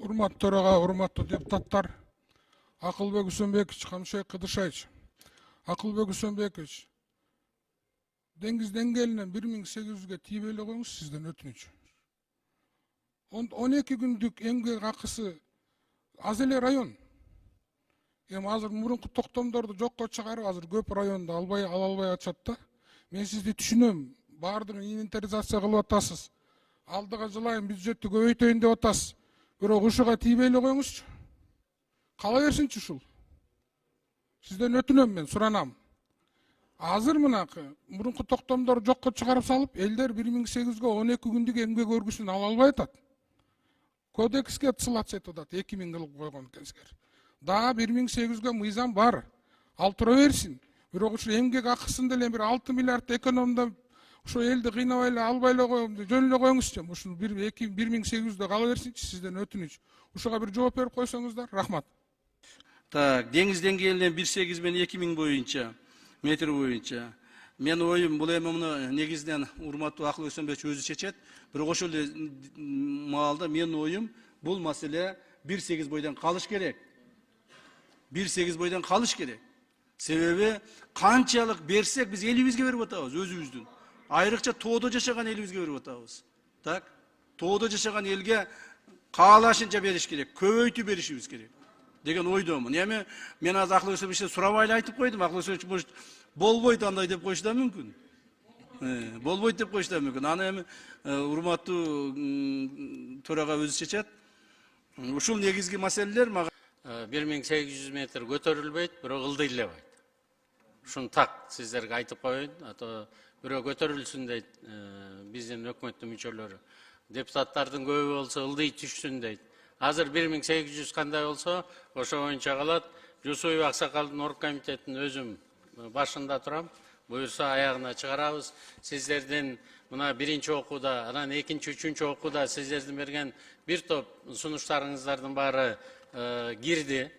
Урматтуу төрага, урматтуу депутаттар, Акылбек Үсөнбекович, Камшай Кыдышайч. Акылбек Үсөнбекович, деңиз деңгээлинен 1800-ге тийбей эле коюңуз, сизден өтүнүч. 12 күндүк эмгек акысы аз эле район. Эми азыр мурунку токтомдорду жокко чыгарып, азыр көп районду ала албай атышат да. Мен сизди түшүнөм. Баардыгын инвентаризация кылып атасыз. Алдыга жылайын бюджетти көбөйтөйүн деп атасыз. Бирок ушуга тийбей эле коюңузчу. Кала берсинчи ушул. Сизден өтүнөм, мен суранам. Азыр мынакы мурунку токтомдорду жокко чыгарып салып, элдер 1800-ге 12 күндүк эмгек өргүсүн ала албай атат. Кодекске ссылаться этип атат, 2000 кылып койгон экенсиздер. Дагы 1800-ге мыйзам бар. Ал тура берсин. Бирок ушу эмгек акысын деле бир 6 миллиард экономдоп, ошо элди кыйнабай эле албай эле жөн эле коюңузчу. Ушул 1800-дө кала берсинчи, сизден өтүнүч. Ушуга бир жооп берип койсоңуздар, рахмат. Так, деңиз деңгээлинен 1.8 мен 2000 боюнча, метр боюнча. Мен оюм бул эми муну негизинен урматтуу Акылбек Үсөнбекович өзү чечет. Бирок ошол эле маалда менин оюм бул маселе 1.8 бойдон калыш керек. 1.8 бойдон калыш керек. Себеби канчалык берсек биз элибизге берип атабыз, өзүбүздүн. Айрыкча тоодо жашаган элибизге берип атабыз. Так? Тоодо жашаган элге каалашынча бериш керек, көбөйтүп беришибиз керек деген ойдомун. Эми мен азыр Акылбек Үсөнбековичке сурабай эле айтып койдум. Акылбек Үсөнбекович болбойт андай деп коюшу да мүмкүн. Болбойт деп коюшу да мүмкүн. Аны эми урматтуу төрага өзү чечет. Ушул негизги маселелер мага 1800 метр көтөрүлбөйт, бирок ылдыйлабайт. Ушуну так сиздерге айтып коеюн, ато бирөө көтөрүлсүн дейт биздин өкмөттүн мүчөлөрү. Депутаттардын көбү болсо ылдый түшсүн дейт. Азыр 1800 кандай болсо, ошо боюнча калат. Жусуев Аксакалдын оргкомитетинин өзүм башында турам. Буюрса аягына чыгарабыз. Сиздердин мына биринчи окууда, анан экинчи, үчүнчү окууда сиздердин берген бир топ сунуштарыңыздардын баары кирди.